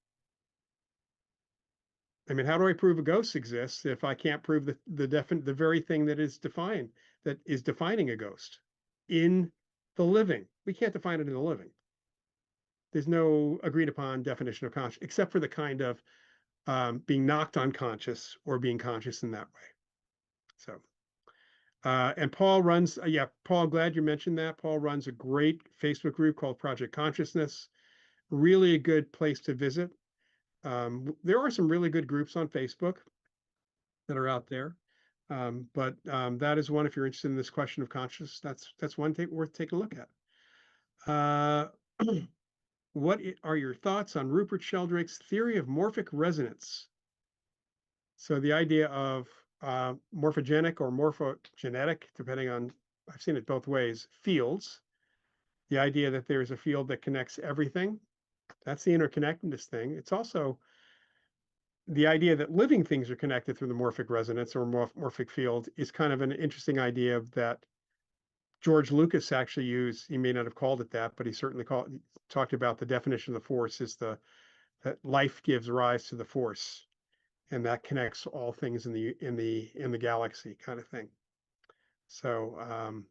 I mean, how do I prove a ghost exists if I can't prove the very thing that is defining a ghost in the living? We can't define it in the living. There's no agreed upon definition of conscious, except for the kind of being knocked unconscious or being conscious in that way. So, and Paul runs, Paul, glad you mentioned that. Paul runs a great Facebook group called Project Consciousness. Really a good place to visit. There are some really good groups on Facebook that are out there. But that is one, if you're interested in this question of consciousness, that's one worth taking a look at. What are your thoughts on Rupert Sheldrake's theory of morphic resonance? So the idea of morphogenic or morphogenetic, depending on, I've seen it both ways, fields. The idea that there's a field that connects everything. That's the interconnectedness thing. It's also the idea that living things are connected through the morphic resonance or morphic field is kind of an interesting idea that George Lucas actually used. He may not have called it that, but he certainly talked about the definition of the force is that life gives rise to the force, and that connects all things in the galaxy, kind of thing. So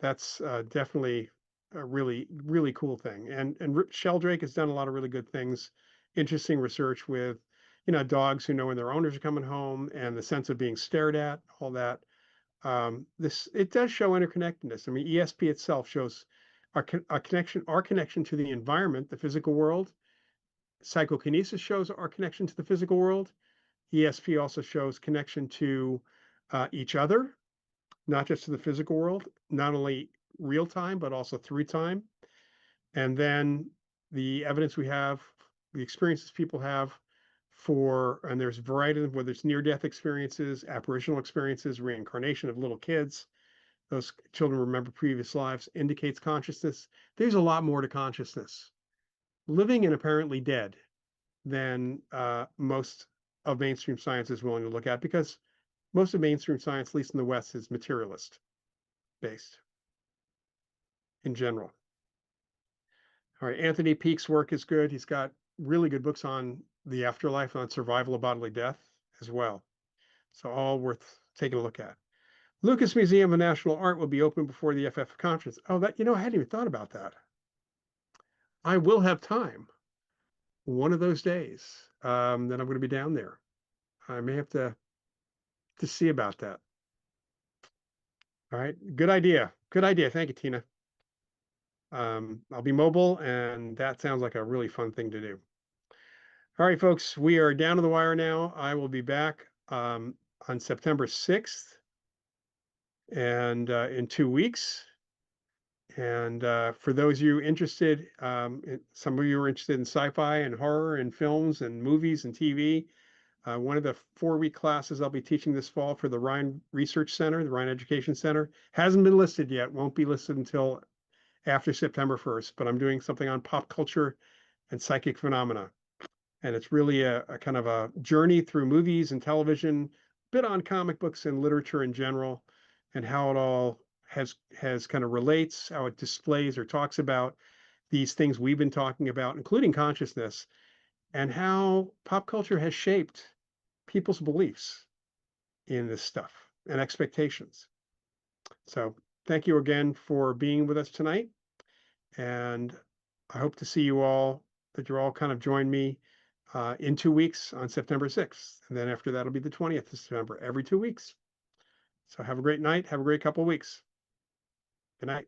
that's definitely a really, really cool thing. And Sheldrake has done a lot of really good things, interesting research with dogs who know when their owners are coming home and the sense of being stared at, all that. It does show interconnectedness. I mean, ESP itself shows our connection to the environment, the physical world. Psychokinesis shows our connection to the physical world. ESP also shows connection to each other, not just to the physical world, not only real time, but also through time. And then the evidence we have, the experiences people have and there's a variety of, whether it's near-death experiences, apparitional experiences, reincarnation of little kids, those children remember previous lives, indicates consciousness. There's a lot more to consciousness, living and apparently dead, than most of mainstream science is willing to look at, because most of mainstream science, at least in the West, is materialist based in general. All right, Anthony Peake's work is good. He's got really good books on the afterlife, on survival of bodily death as well. So all worth taking a look at. Lucas Museum of National Art will be open before the FF conference. Oh, I hadn't even thought about that. I will have time one of those days that I'm going to be down there. I may have to see about that. All right, good idea. Good idea. Thank you, Tina. I'll be mobile, and that sounds like a really fun thing to do. All right, folks, we are down to the wire now. I will be back on September 6th and in 2 weeks. And for those of you interested, some of you are interested in sci-fi and horror and films and movies and TV. One of the 4-week classes I'll be teaching this fall for the Rhine Research Center, the Rhine Education Center, hasn't been listed yet, won't be listed until after September 1st, but I'm doing something on pop culture and psychic phenomena. And it's really a kind of a journey through movies and television, a bit on comic books and literature in general, and how it all has kind of relates, how it displays or talks about these things we've been talking about, including consciousness, and how pop culture has shaped people's beliefs in this stuff and expectations. So thank you again for being with us tonight. And I hope to see you all, that you're all kind of join me in 2 weeks on September 6th. And then after that, it'll be the 20th of September, every 2 weeks. So have a great night. Have a great couple of weeks. Good night.